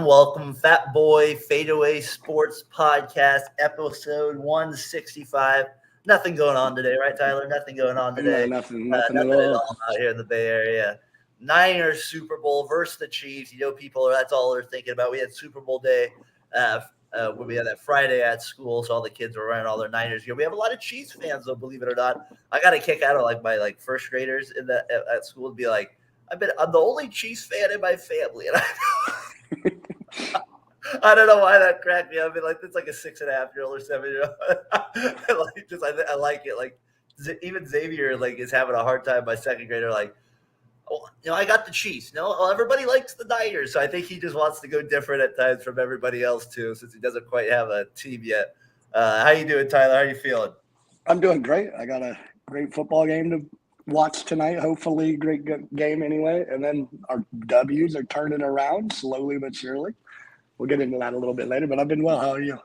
welcome. Fatboy FadeAway Sports Podcast, episode 165. Nothing going on today, right, Tyler? Nothing going on today. No, nothing Nothing at all. out here in the Bay Area. Niners Super Bowl versus the Chiefs. You know, that's all they're thinking about. We had Super Bowl day when we had that Friday at school, so all the kids were wearing all their Niners gear. We have a lot of Chiefs fans, though, believe it or not. I got a kick out of my first graders at school to be like, I'm the only Chiefs fan in my family, and I don't know why that cracked me up. I mean, like, it's like a 6.5-year-old or 7-year-old. I like it. Like, even Xavier is having a hard time. My second grader, I got the Chiefs. No, everybody likes the Niners, so I think he just wants to go different at times from everybody else too, since he doesn't quite have a team yet. How you doing, Tyler? How are you feeling? I'm doing great. I got a great football game to watch tonight. Hopefully, great game anyway. And then our W's are turning around slowly but surely. We'll get into that a little bit later, but I've been well. How are you?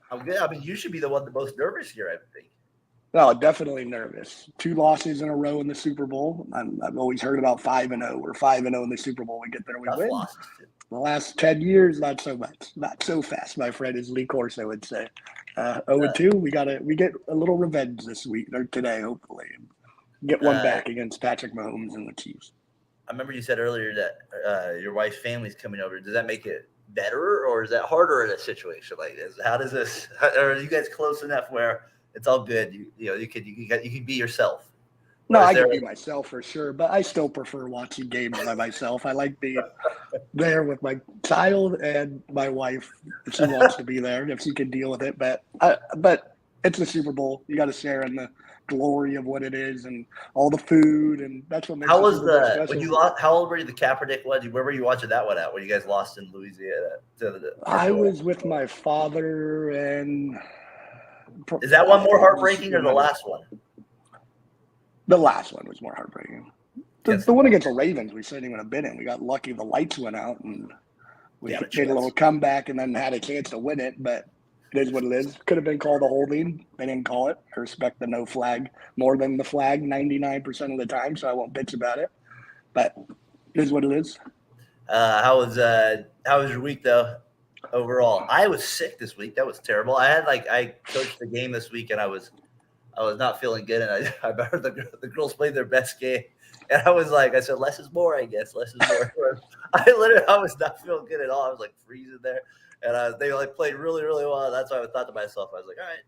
I'm good. I mean, you should be the one the most nervous here, I think. No, definitely nervous. 2 losses in a row in the Super Bowl. I've always heard about 5-0. We're 5-0 in the Super Bowl. We get there, we win. The last 10 years, not so much. Not so fast, my friend, as Lee Corso would say. 0-2, we get a little revenge this week or today, hopefully. Get one back against Patrick Mahomes and the Chiefs. I remember you said earlier that your wife's family's coming over. Does that make it better, or is that harder in a situation like this? How does this? Are you guys close enough where it's all good? You can be yourself. No, I can be myself for sure, but I still prefer watching games by myself. I like being there with my child and my wife if she wants to be there, if she can deal with it. But it's the Super Bowl. You got to share in the glory of what it is and all the food, and that's what makes. How was when you lost? How old were you? The Kaepernick one? Where were you watching that one at? When you guys lost in Louisiana? I was with my father, and is that one more heartbreaking or the last one? The last one was more heartbreaking. The one against the Ravens, we certainly would have been in. We got lucky; the lights went out, and we made a little comeback, and then had a chance to win it, but. It is what it is. Could have been called a holding. They didn't call it. I respect the no flag more than the flag 99% of the time, so I won't bitch about it. But it is what it is. How was your week though? Overall, I was sick this week. That was terrible. I coached the game this week, and I was not feeling good. And I heard the girls played their best game, and I said, less is more. I guess less is more. I was not feeling good at all. I was freezing there. And they played really, really well. That's why I thought to myself, I was like, all right,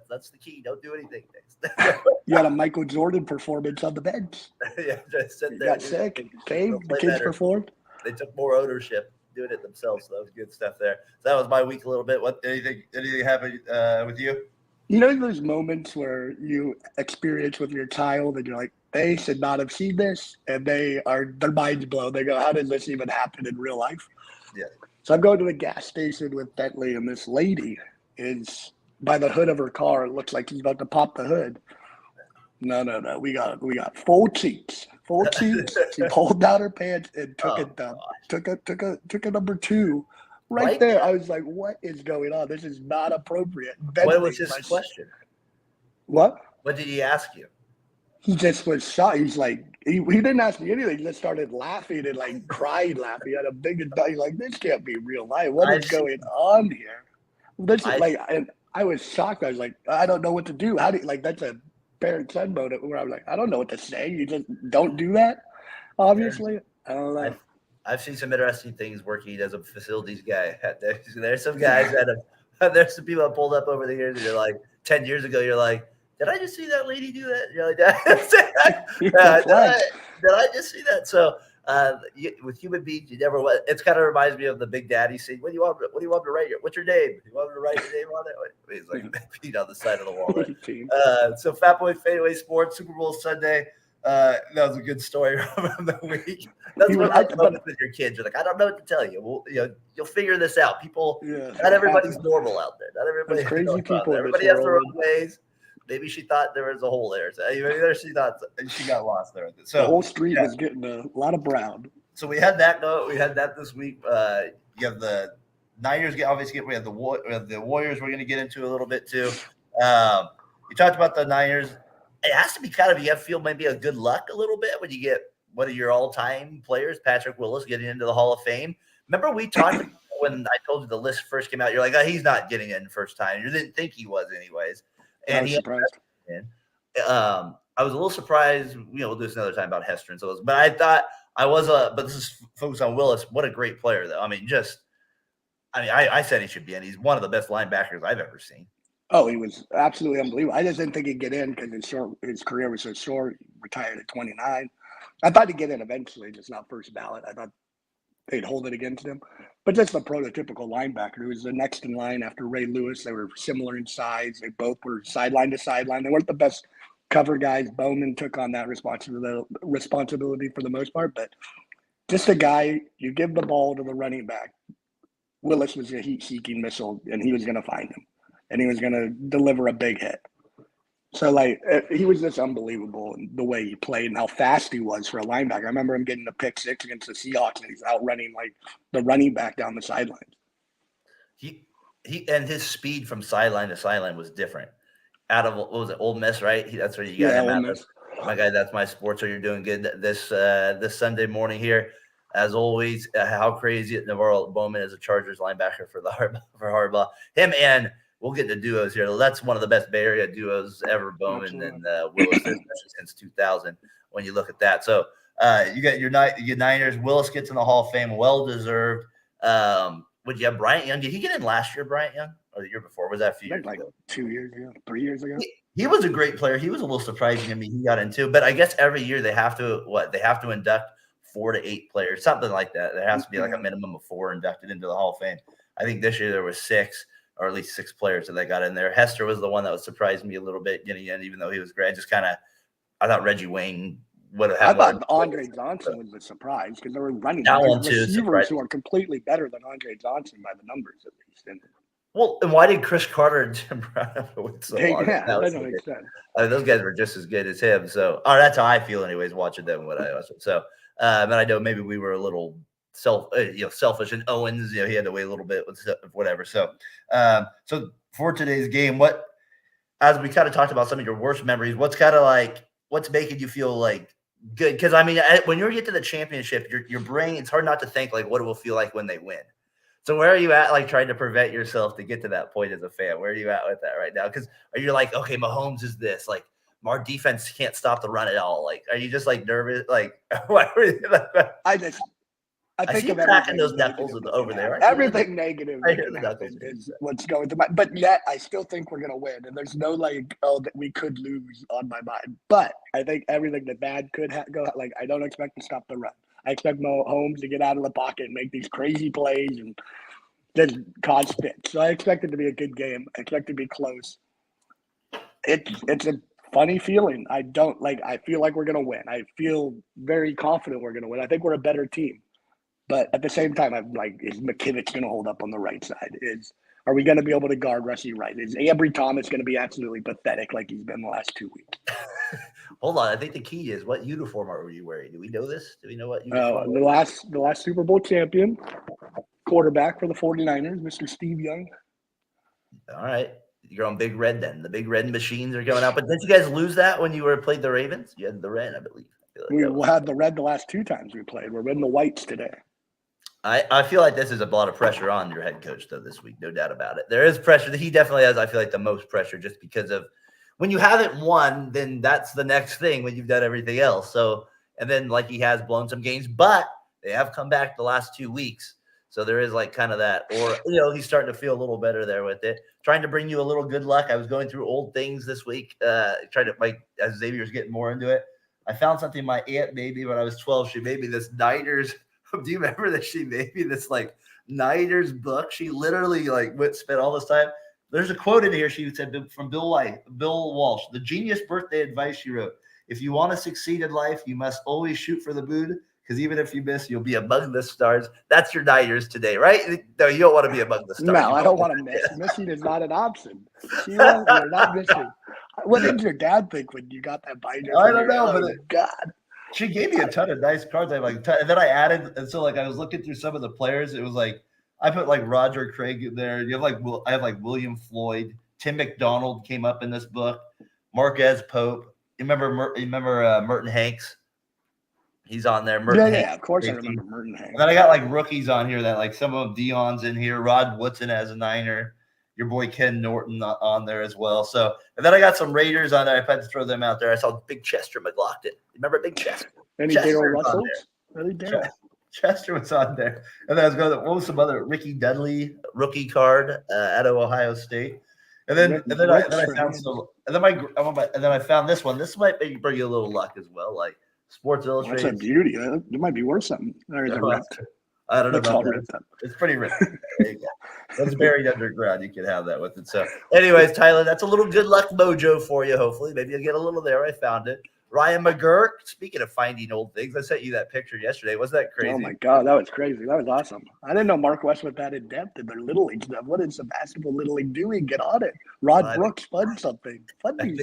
that's the key. Don't do anything next. You had a Michael Jordan performance on the bench. Yeah, just sit there. You got sick. Came. The kids performed. They took more ownership doing it themselves. So that was good stuff there. So that was my week a little bit. Anything happened with you? You know those moments where you experience with your child and you're like, they should not have seen this, and their minds blown. They go, how did this even happen in real life? Yeah. So I'm going to the gas station with Bentley, and this lady is by the hood of her car. It looks like she's about to pop the hood. No. We got full cheeks. Full cheeks. She pulled down her pants and took it down. Took a number 2 right there. I was like, what is going on? This is not appropriate. Bentley, what was his question? What? What did he ask you? He just was shocked. He's like, he didn't ask me anything. He just started laughing and cried laughing. He had a big, he's like, this can't be real life. What is going on here? And I was shocked. I was like, I don't know what to do. How do you, that's a parent-son moment where I'm like, I don't know what to say. You just don't do that, obviously. I don't know. I've seen some interesting things working as a facilities guy. There's some guys there's some people that pulled up over the years and you're like, 10 years ago, you're like, did I just see that lady do that? You're like, did I just see that? So with human beings, you never. It kind of reminds me of the Big Daddy scene. What do you want to write? What's your name? You want me to write your name on it? He's like peed on the side of the wall. Right? So Fatboy FadeAway Sports Super Bowl Sunday. That was a good story from the week. That's what I love with your kids. You're like, I don't know what to tell you. Well, you'll figure this out. People, not everybody's normal out there. Not everybody. Crazy people. Everybody has their own ways. Maybe she thought there was a hole there. So she thought she got lost there. So the whole street was getting a lot of brown. So we had that. We had that this week. You have the Niners. We have the Warriors. We're going to get into a little bit too. You talked about the Niners. It has to be you feel maybe a good luck a little bit when you get one of your all-time players, Patrick Willis, getting into the Hall of Fame. Remember we talked about when I told you the list first came out, you're like, oh, he's not getting in first time. You didn't think he was anyways. And I was surprised. I was a little surprised. We'll do this another time about Hester and so. But I thought but this is focused on Willis. What a great player, though. I said he should be in. He's one of the best linebackers I've ever seen. Oh, he was absolutely unbelievable. I just didn't think he'd get in because his career was so short. He retired at 29. I thought he'd get in eventually, just not first ballot. I thought they'd hold it against him. But just the prototypical linebacker who was the next in line after Ray Lewis. They were similar in size. They both were sideline to sideline. They weren't the best cover guys. Bowman took on that responsibility for the most part. But just a guy, you give the ball to the running back. Willis was a heat-seeking missile, and he was going to find him. And he was going to deliver a big hit. So, he was just unbelievable in the way he played and how fast he was for a linebacker. I remember him getting a pick six against the Seahawks, and he's outrunning, the running back down the sideline. He and his speed from sideline to sideline was different. Out of, what was it, Ole Miss, right? That's where you got him out. My guy, that's my sports. So you're doing good this Sunday morning here. As always, how crazy at Navarro Bowman is a Chargers linebacker for Harbaugh. Him and we'll get to duos here. That's one of the best Bay Area duos ever, Bowman and Willis, especially since 2000 when you look at that. So you got your Niners. Willis gets in the Hall of Fame. Well-deserved. Would you have Bryant Young? Did he get in last year, Bryant Young? Or the year before? Was that a few years ago? 2 years ago, 3 years ago. He was a great player. He was a little surprising to me. He got into, but I guess every year they have to induct 4 to 8 players, something like that. There has to be like a minimum of 4 inducted into the Hall of Fame. I think this year there was 6. Or at least 6 players that they got in there. Hester was the one that was surprising me a little bit getting in, even though he was great. I thought Reggie Wayne would have had. I thought Andre Johnson was a surprise because they were running receivers who are completely better than Andre Johnson by the numbers, at least. Well, and why did Chris Carter and Jim Brown win so long? Yeah, that doesn't make sense. Those guys were just as good as him. So, that's how I feel, anyways, watching them. So, and I know maybe we were a little selfish, and Owens, he had to wait a little bit with whatever. So, so for today's game, as we kind of talked about some of your worst memories, what's making you feel good? Because when you get to the championship, your brain, it's hard not to think what it will feel like when they win. So where are you at, trying to prevent yourself to get to that point as a fan? Where are you at with that right now? Because are you okay, Mahomes is this, our defense can't stop the run at all. Are you just nervous? Why were you I think of cracking those knuckles over there. Everything negative is what's going through my. But yet, I still think we're going to win, and there's no that we could lose on my mind. But I think everything that bad could go. I don't expect to stop the run. I expect Mahomes to get out of the pocket and make these crazy plays and just cause fits. So I expect it to be a good game. I expect it to be close. It's a funny feeling. I feel like we're going to win. I feel very confident we're going to win. I think we're a better team. But at the same time, I'm is McKivitz going to hold up on the right side? Are we going to be able to guard Russie Wright? Is Ambry Thomas going to be absolutely pathetic like he's been the last 2 weeks? Hold on. I think the key is, what uniform are you wearing? Do we know this? Do we know what uniform? The last Super Bowl champion, quarterback for the 49ers, Mr. Steve Young. All right. You're on Big Red then. The Big Red machines are going out. But didn't you guys lose that when you played the Ravens? You had the red, I believe. We had the red the last 2 times we played. We're in the whites today. I feel like this is a lot of pressure on your head coach, though, this week. No doubt about it. There is pressure. He definitely has, I feel the most pressure just because of when you haven't won, then that's the next thing when you've done everything else. So, and then he has blown some games, but they have come back the last 2 weeks. So there is kind of that, or, he's starting to feel a little better there with it. Trying to bring you a little good luck. I was going through old things this week, trying to, as Xavier's getting more into it. I found something my aunt made me when I was 12. She made me this Niners. Do you remember that she made me this Niners book? She literally spent all this time. There's a quote in here. She said from Bill Walsh, the genius birthday advice she wrote. If you want to succeed in life, you must always shoot for the moon, because even if you miss, you'll be among the stars. That's your Niners today, right? No, you don't want to be among the stars. No, I don't want to miss. Missing is not an option. You're not missing. What did your dad think when you got that binder? I don't know, but God. She gave me a ton of nice cards. I and then I added, and so I was looking through some of the players. It was I put Roger Craig in there. You have I have William Floyd, Tim McDonald came up in this book, Marquez Pope. You remember Merton Hanks? He's on there. Merton yeah, of course I remember Merton Hanks. And then I got like rookies on here that like some of them, Dion's in here. Rod Woodson as a Niner. Your boy Ken Norton on there as well. So, and then I got some Raiders on there. I had to throw them out there. I saw Big Chester McLaughlin. Remember Big Chester? Any Daryl Russell? Really Daryl? Chester was on there. And then I was going to, what was some other Ricky Dudley rookie card out of Ohio State. And then I found this one. This might bring you a little luck as well. Like Sports Illustrated. That's a beauty. It might be worth something. I don't know about that. It's pretty rich. There you go. That's buried underground. You can have that with it. So, anyways, Tyler, that's a little good luck mojo for you. Hopefully, maybe you'll get a little there. I found it. Ryan McGurk. Speaking of finding old things, I sent you that picture yesterday. Wasn't that crazy? Oh my God, that was crazy. That was awesome. I didn't know Mark West was that in depth in their little league stuff. What is Sebastian Little League doing? Get on it. Rod Brooks, fund something. Fund a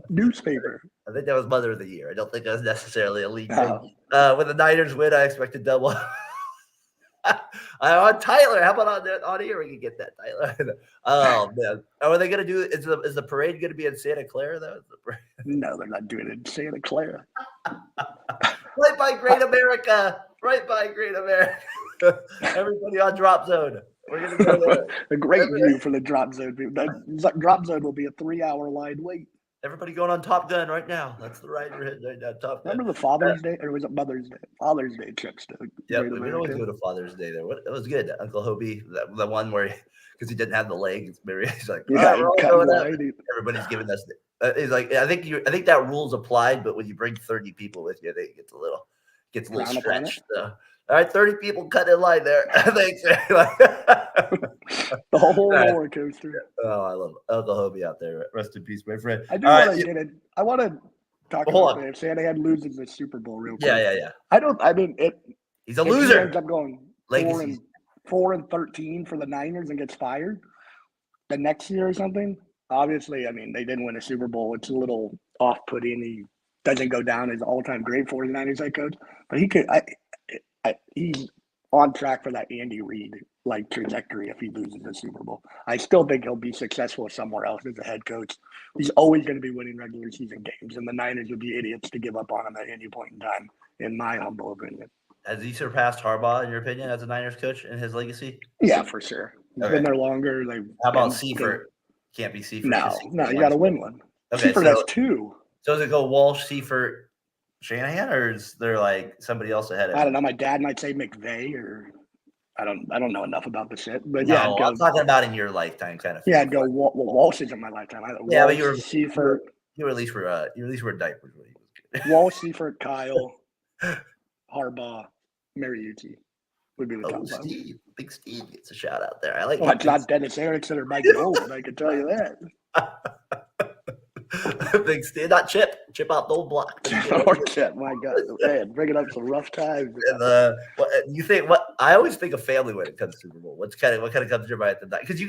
newspaper. I think that was Mother of the Year. I don't think that was necessarily a league thing. When the Niners win, I expect a double. Tyler, how about on here? We can get that, Tyler. Oh man, are they going to do? Is the parade going to be in Santa Clara though? No, they're not doing it in Santa Clara. Right by Great America. Right by Great America. Everybody on Drop Zone. We're going to go there. A great view for the Drop Zone. The Drop Zone will be a 3-hour line wait. Everybody going on Top Gun right now. That's the ride we're hitting right now. Top Gun. Remember the Father's Day, or was it Mother's Day? Father's Day trips to. Yeah, we always go to Father's Day there. It was good. Uncle Hobie, the one where because he didn't have the leg, he's like, yeah, we're all going out. Everybody's giving us. He's like, I think that rule's applied, but when you bring 30 people with you, I think it gets a little stretched. So. All right, 30 people cut in line there. Thanks. The whole roller coaster. Oh, I love Uncle Hobie out there. Rest in peace, my friend. I do want to get it. I want to talk about if Shanahan loses the Super Bowl real quick. Yeah. He's a loser. He ends up going 4-13 for the Niners and gets fired the next year or something. Obviously, I mean, they didn't win a Super Bowl. It's a little off-putting. He doesn't go down as all-time great 49ers head coach, but he could. He's on track for that Andy Reid trajectory if he loses the Super Bowl. I still think he'll be successful somewhere else as a head coach. He's always going to be winning regular season games, and the Niners would be idiots to give up on him at any point in time, in my humble opinion. Has he surpassed Harbaugh, in your opinion, as a Niners coach in his legacy? Yeah, for sure. He's been there longer. How about Seifert? Can't be Seifert. No, you got to win one. Okay, Seifert has 2. So does it go Walsh, Seifert, Shanahan, or is there somebody else ahead of him? I don't know. My dad might say McVay, or I don't know enough about the shit. But no, I'm talking about in your lifetime, kind of. Yeah, I'd go Walsh is in my lifetime. Yeah, but you were Seifert. You at least were diapers when he was good. Walsh, Seifert, Kyle, Harbaugh, Mariucci would be the top 5. Big Steve gets a shout out there. I like. It's not Dennis Erickson or Mike Nolan. I can tell you that. Big Steve, not Chip out the old block. Or Chip, my God, man, bringing up some rough times. And you think? What I always think of family when it comes to Super Bowl. What kind of comes to your mind at the night? Because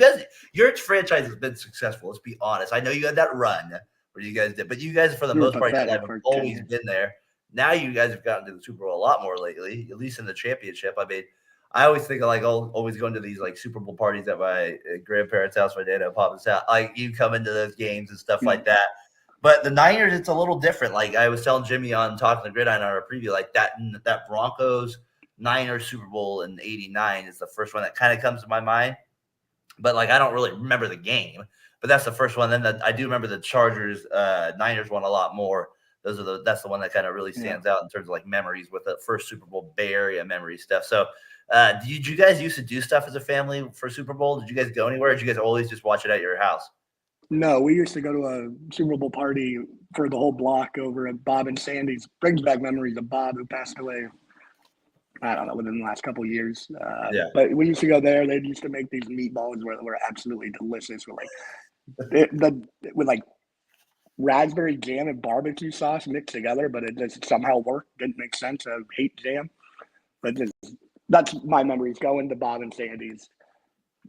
your franchise has been successful. Let's be honest. I know you had that run where you guys did, but you guys, for the most part, have always been there. Now you guys have gotten to the Super Bowl a lot more lately, at least in the championship. I mean, I always think of always going to these Super Bowl parties at my grandparents' house, my dad and Papa's house. You come into those games and stuff like that. But the Niners, it's a little different. I was telling Jimmy on Talking the Gridiron on our preview, that Broncos Niners Super Bowl in '89 is the first one that kind of comes to my mind. But I don't really remember the game, but that's the first one. Then I do remember the Chargers Niners won a lot more. That's the one that kind of really stands out in terms of memories with the first Super Bowl Bay Area memory stuff. So did you guys used to do stuff as a family for Super Bowl? Did you guys go anywhere? Or did you guys always just watch it at your house? No, we used to go to a Super Bowl party for the whole block over at Bob and Sandy's. Brings back memories of Bob, who passed away, I don't know, within the last couple of years. But we used to go there. They used to make these meatballs where they were absolutely delicious with raspberry jam and barbecue sauce mixed together, but it just somehow worked. Didn't make sense. I hate jam. But that's my memories, going to Bob and Sandy's.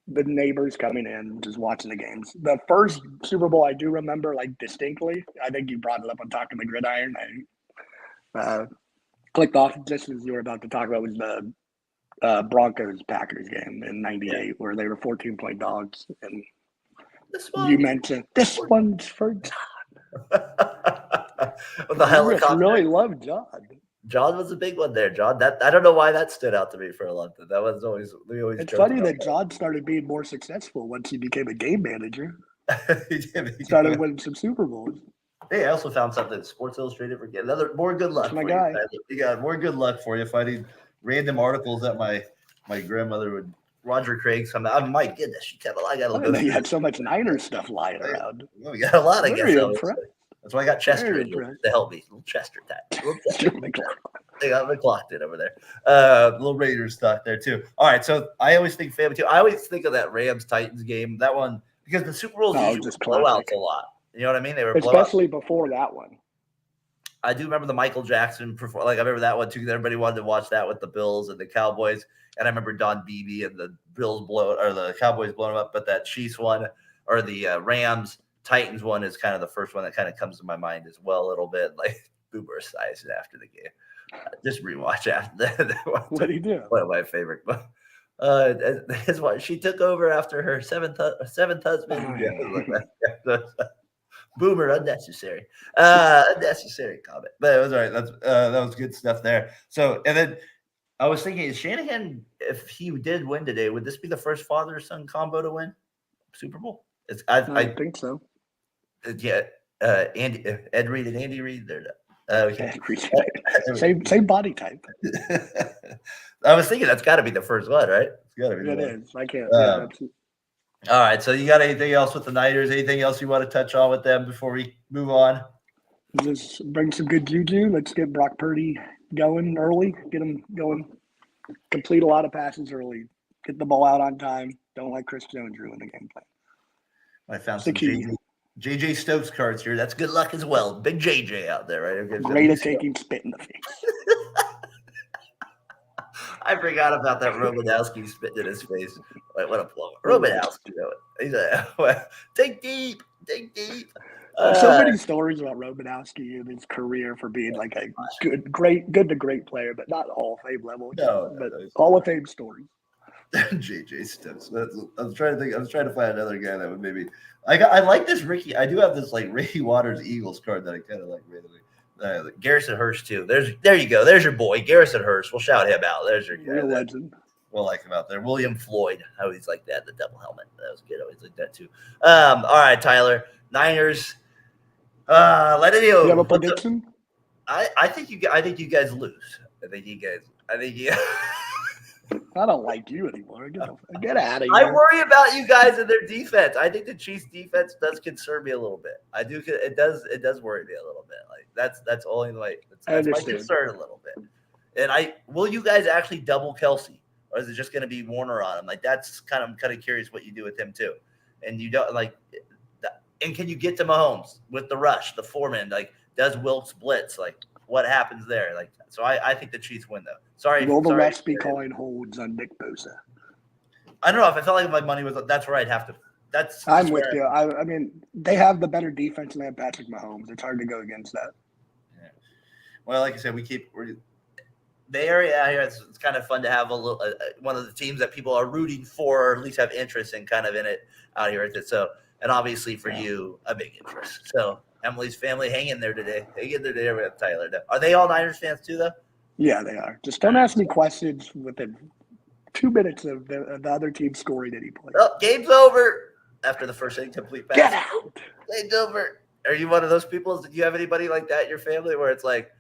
The neighbors coming in, just watching the games. The first Super Bowl I do remember distinctly, I think you brought it up on Talking the Gridiron. I clicked off just as you were about to talk about, was the Broncos-Packers game in '98 where they were 14-point dogs. And you mentioned, this one's for John. The helicopter. I really love John. John was a big one there, John. That I don't know why that stood out to me for a long time. That was always we always. It's funny that John started being more successful once he became a game manager. He started winning some Super Bowls. Hey, I also found something Sports Illustrated for another more good luck. That's my for guy. You got more good luck for you finding random articles that my grandmother would. Roger Craig. My goodness, I got to look. You had so much Niners stuff lying around. Well, we got a lot, I guess. That's why I got Chester to help me. Little Chester time. They got McLaughlin over there. Little Raiders stock there too. All right, so I always think family too. I always think of that Rams Titans game. That one because the Super Bowls usually just blowouts a lot. You know what I mean? They were especially before that one. I do remember the Michael Jackson I remember that one too. Because everybody wanted to watch that with the Bills and the Cowboys. And I remember Don Beebe and the Bills the Cowboys blowing up, but that Chiefs one or the Rams Titans one is kind of the first one that kind of comes to my mind as well a little bit. Like Boomer Esiason after the game. Just rewatch after that. What did he do? One of my favorite. His wife, she took over after her seventh husband. Boomer, unnecessary comment, but it was all right. That was good stuff there. So, and then I was thinking, is Shanahan, if he did win today, would this be the first father-son combo to win Super Bowl? I think so. Yeah, Ed Reed and Andy Reid. They're same body type. I was thinking that's got to be the first one, right? It's got to be. It is. I can't. All right. So you got anything else with the Niners? Anything else you want to touch on with them before we move on? Just bring some good juju. Let's get Brock Purdy going early. Get him going. Complete a lot of passes early. Get the ball out on time. Don't let Chris Jones ruin the game plan. I found some JJ Stokes cards here. That's good luck as well. Big JJ out there, right? Great at taking spit in the face. I forgot about that Romanowski spitting in his face. Like, what a blow. Romanowski, he's like, dig deep. So many stories about Romanowski in his career for being like a good to great player, but not Hall of Fame level. No, but Hall of Fame stories. JJ Stokes. I was trying to think. I was trying to find another guy that would maybe. I like this Ricky. I do have this like Ricky Waters Eagles card that I kind of like randomly. Garrison Hurst too. There you go. There's your boy Garrison Hurst. We'll shout him out. There's your guy. Legend. We'll like him out there. William Floyd. I always like that. The double helmet. That was good. I always like that too. All right, Tyler. Niners. Let it go. You have a prediction? I think you guys lose. I don't like you anymore. Get out of here. I worry about you guys and their defense. I think the Chiefs' defense does concern me a little bit. I do. It does worry me a little bit. Like that's only like that's my concern a little bit. And will you guys actually double Kelsey, or is it just going to be Warner on him? Like I'm kind of curious what you do with him too. And you don't like. And can you get to Mahomes with the rush, the foreman? Like, does Wilkes blitz? Like, what happens there? Like, so I think the Chiefs win though. Sorry. Will the refs be calling holds on Nick Bosa? I don't know if I felt like my money was. That's where I'd have to. I'm with you. I mean, they have the better defense and they have Patrick Mahomes. It's hard to go against that. Yeah. Well, like I said, the area out here. It's kind of fun to have a little one of the teams that people are rooting for, or at least have interest in, kind of in it out here. So, and obviously for you, a big interest. So Emily's family hang in there today. They get there today with Tyler. Are they all Niners fans too, though? Yeah, they are. Just don't ask me questions within 2 minutes of the other team scoring any point. Oh, game's over after the first incomplete pass. Get out. Game's over. Are you one of those people? Do you have anybody like that in your family where it's like,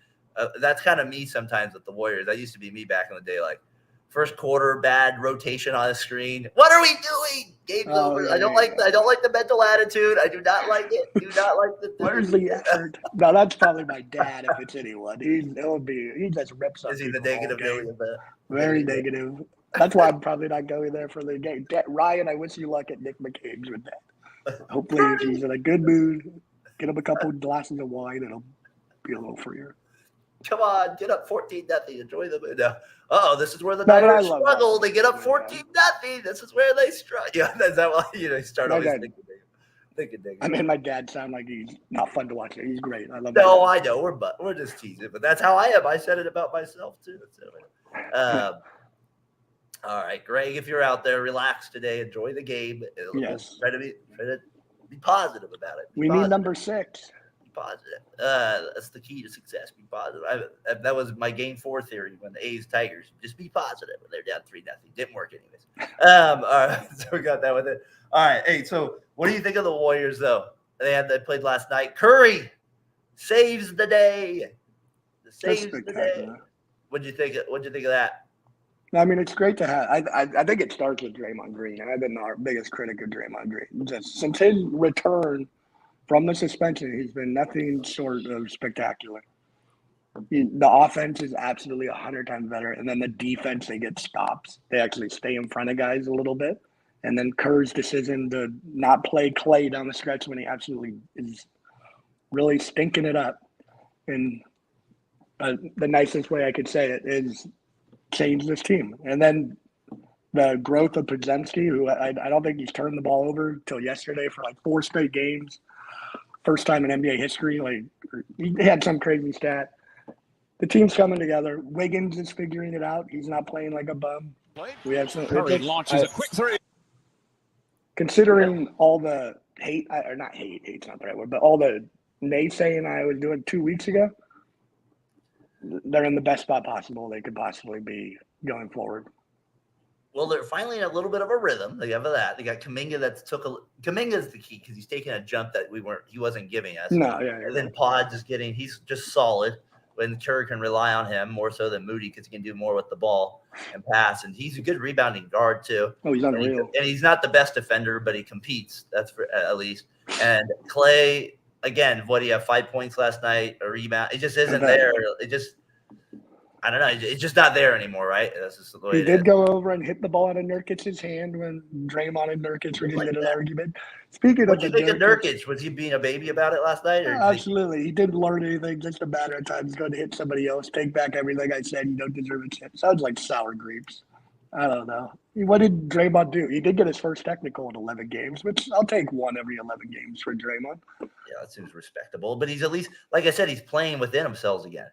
that's kind of me sometimes with the Warriors. That used to be me back in the day. Like, first quarter, bad rotation on the screen. What are we doing? Game's over. Yeah, I don't like the mental attitude. I do not like it. Do not like the. Where's the effort? No, that's probably my dad. If it's anyone, he just rips up. Is he the negative? Very negative. That's why I'm probably not going there for the game. Ryan, I wish you luck at Nick McCabe's with that. Hopefully, if he's in a good mood, get him a couple glasses of wine, it'll be a little freer. Come on, get up 14-0. Enjoy the mood. This is where the Niners struggle. They get up 14-0. This is where they struggle. Yeah, that's how you start always thinking. I mean, my dad sounds like he's not fun to watch. He's great. I love. No, I know we're just teasing, but that's how I am. I said it about myself too. So, all right, Greg, if you're out there, relax today. Enjoy the game. Yes. Try to be positive about it. We need number 6. positive. That's the key to success. Be positive. That was my game 4 theory when the A's Tigers. Just be positive when they're down 3-0. Didn't work anyways. All right, so we got that with it. All right, hey, so what do you think of the Warriors though? They played last night. Curry saves the day. Saves the day. What'd you think of that? I mean, it's great to have. I think it starts with Draymond Green, and I've been our biggest critic of Draymond Green. Just since his return from the suspension, he's been nothing short of spectacular. The offense is absolutely 100 times better, and then the defense, they get stops. They actually stay in front of guys a little bit. And then Kerr's decision to not play Clay down the stretch when he absolutely is really stinking it up. And the nicest way I could say it is change this team. And then the growth of Podziemski, who I don't think he's turned the ball over until yesterday for like 4 straight games. First time in NBA history. Like, he had some crazy stat. The team's coming together. Wiggins is figuring it out. He's not playing like a bum. We have some. Curry launches a quick 3. Considering all the hate's not the right word, but all the naysaying I was doing 2 weeks ago, they're in the best spot possible they could possibly be going forward. Well, they're finally in a little bit of a rhythm. They have that. They got Kuminga Kuminga's the key because he's taking a jump that he wasn't giving us. No, yeah. And then Pod's he's just solid. When Curry can rely on him more so than Moody because he can do more with the ball and pass. And he's a good rebounding guard too. Oh, he's unreal. And he's not the best defender, but he competes. That's for at least. And Clay, again, what do you have? 5 points last night, a rebound. It just isn't there. I don't know. It's just not there anymore, right? That's just the way he did go over and hit the ball out of Nurkic's hand when Draymond and Nurkic were getting an argument. Speaking of, what do you think of Nurkic? Was he being a baby about it last night? Or absolutely. He didn't learn anything. Just a matter of time. He's going to hit somebody else. Take back everything I said. You don't deserve it. Sounds like sour grapes. I don't know. What did Draymond do? He did get his first technical in 11 games, which I'll take one every 11 games for Draymond. Yeah, that seems respectable. But he's at least, like I said, he's playing within himself again.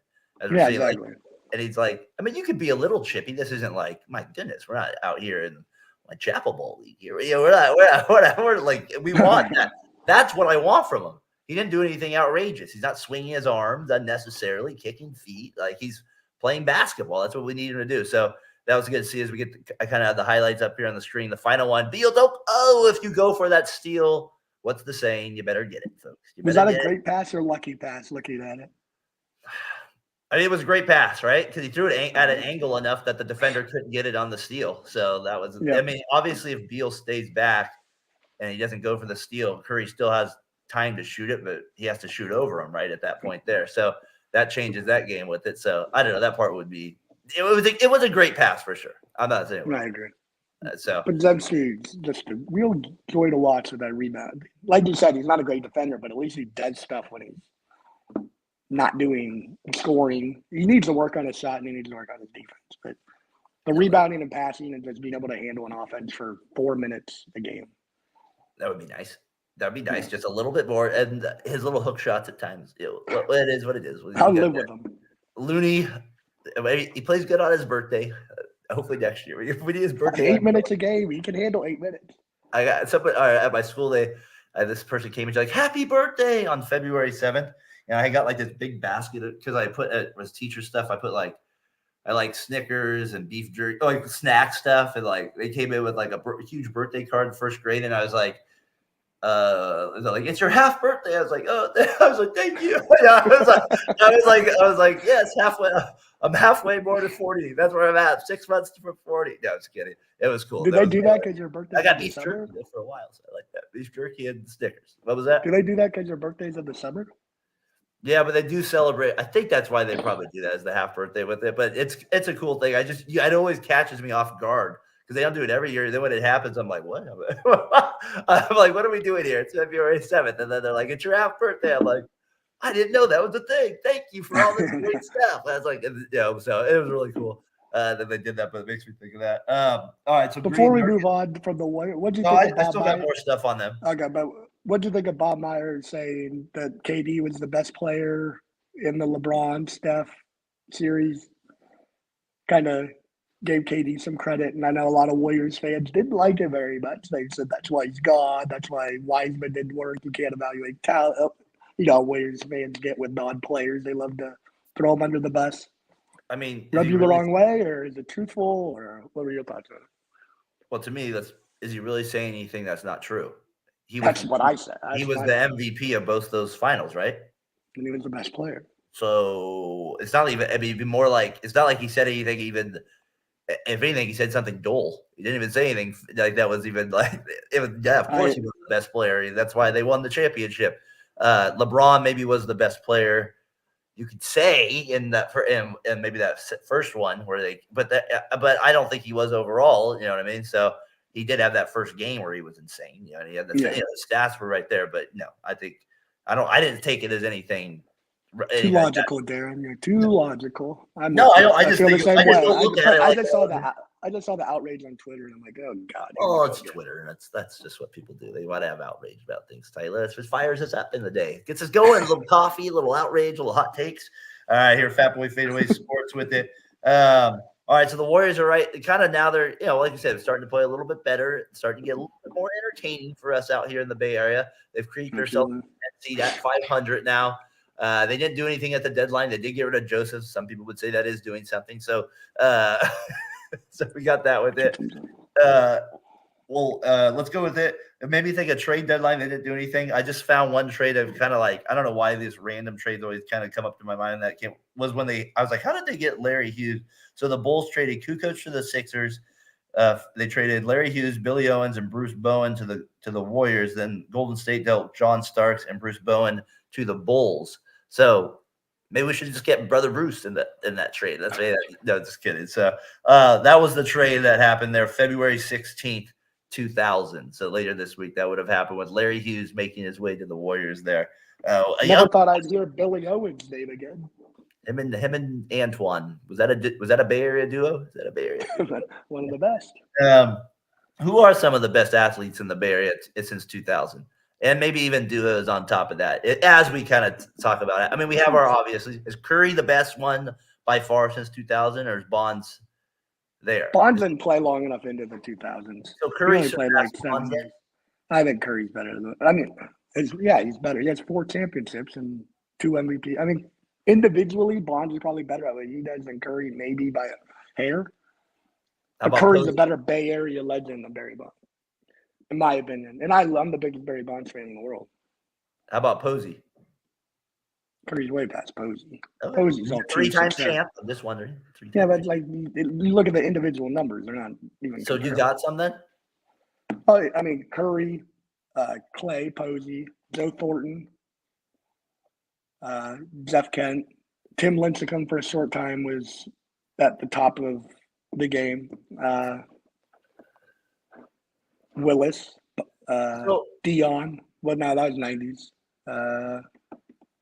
Yeah, exactly. And he's like, I mean, you could be a little chippy. This isn't like, my goodness, we're not out here in like Chapel Bowl League here. You know, we're like, we want that. That's what I want from him. He didn't do anything outrageous. He's not swinging his arms unnecessarily, kicking feet. Like, he's playing basketball. That's what we need him to do. So that was good to see as we get I kind of have the highlights up here on the screen. The final one, Beal, if you go for that steal, what's the saying? You better get it, folks. Was that a great pass or lucky pass looking at it? I mean, it was a great pass, right? Because he threw it at an angle enough that the defender couldn't get it on the steal. So that was, I mean, obviously if Beal stays back and he doesn't go for the steal, Curry still has time to shoot it, but he has to shoot over him right at that point there. So that changes that game with it. So I don't know. That part would be, it was a great pass for sure. I'm not saying. I agree. But Podziemski's just a real joy to watch with that rebound. Like you said, he's not a great defender, but at least he does stuff when he's not doing scoring. He needs to work on his shot and he needs to work on his defense. But the rebounding and passing and just being able to handle an offense for 4 minutes a game. That would be nice. That would be nice. Just a little bit more. And his little hook shots at times. It is what it is. I'll live with him. Looney, he plays good on his birthday. Hopefully next year. We need his birthday. 8 minutes a game. He can handle 8 minutes. I got somebody at my school. This person came and she's like, "Happy birthday" on February 7th. And I got like this big basket because I put it was teacher stuff. I like Snickers and beef jerky, like snack stuff. And like they came in with like a huge birthday card in first grade. And I was like, it's your half birthday. I was like, thank you. I was like, yes, halfway. I'm halfway more to 40. That's where I'm at. 6 months from 40. No, I was kidding. It was cool. Did they do that because your birthday? I got beef jerky for a while, so I like that. Beef jerky and Snickers. What was that? Do they do that because your birthday's in the summer? Yeah, but they do celebrate. I think that's why they probably do that as the half birthday with it. But it's a cool thing. It always catches me off guard because they don't do it every year. Then when it happens, I'm like, what? I'm like, what are we doing here? It's February 7th. And then they're like, it's your half birthday. I'm like, I didn't know that was a thing. Thank you for all this great stuff. I was like, so it was really cool that they did that, but it makes me think of that. All right. So before we move on from the Warriors, what do you think? I still got more stuff on them. Okay, but what do you think of Bob Myers saying that KD was the best player in the LeBron-Steph series? Kind of gave KD some credit, and I know a lot of Warriors fans didn't like it very much. They said that's why he's gone. That's why Wiseman didn't work. You can't evaluate talent. Warriors fans get with non-players. They love to throw them under the bus. I mean, Rub you the wrong way, or is it truthful, or what were your thoughts on it? Well, to me, is he really saying anything that's not true? That's what I said. He was the MVP of both those finals, right? And he was the best player. So it's not even. I mean, it'd be more like it's not like he said anything. Even if anything, he said something dull. He didn't even say anything like that was even like. It was, yeah, of course he was the best player. That's why they won the championship. LeBron maybe was the best player. You could say in that for him, and maybe that first one where but I don't think he was overall. You know what I mean? So he did have that first game where he was insane. And he had the stats were right there. But no, I didn't take it as anything. Too logical, like Darren. You're too logical. I don't. I just feel the same way. I just saw the outrage on Twitter, and I'm like, oh god. Oh, it's Twitter. That's just what people do. They want to have outrage about things. Tyler, that's what fires us up in the day. Gets us going. A little coffee, a little outrage, a little hot takes. All right, here, Fatboy FadeAway Sports with it. All right, so the Warriors are right. Kind of now they're, like you said, starting to play a little bit better, starting to get a little bit more entertaining for us out here in the Bay Area. They've created themselves a seat at 500 now. They didn't do anything at the deadline. They did get rid of Joseph. Some people would say that is doing something. So, so we got that with it. Let's go with it. It made me think a trade deadline. They didn't do anything. I just found one trade of kind of like, I don't know why these random trades always kind of come up to my mind. Was when I was like, how did they get Larry Hughes? So the Bulls traded Kukoc to the Sixers. They traded Larry Hughes, Billy Owens, and Bruce Bowen to the Warriors. Then Golden State dealt John Starks and Bruce Bowen to the Bulls. So maybe we should just get Brother Bruce in that trade. That's no, just kidding. So that was the trade that happened there, February 16th, 2000. So later this week, that would have happened with Larry Hughes making his way to the Warriors there. Never thought I'd hear Billy Owens' name again. Him and Antoine. Was that a Bay Area duo? Is that a Bay Area duo? One of the best. Who are some of the best athletes in the Bay Area since 2000? And maybe even duos on top of that, as we kind of talk about it. I mean, we have our obviously. Is Curry the best one by far since 2000, or is Bonds there? Bonds didn't play long enough into the 2000s. So Curry played like 7 years. I think Curry's better than. I mean, he's better. He has 4 championships and 2 MVP. I mean, individually, Bonds is probably better at what he does than Curry, maybe by a hair. But Curry's a better Bay Area legend than Barry Bonds, in my opinion. And I'm the biggest Barry Bonds fan in the world. How about Posey? Curry's way past Posey. Posey's all 3-time champ. I'm just wondering. Yeah, but like you look at the individual numbers, they're not even. So you got some then? Oh, I mean Curry, Clay, Posey, Joe Thornton, Jeff Kent, Tim Lincecum for a short time was at the top of the game. Willis, Dion. Well, now that was 90s.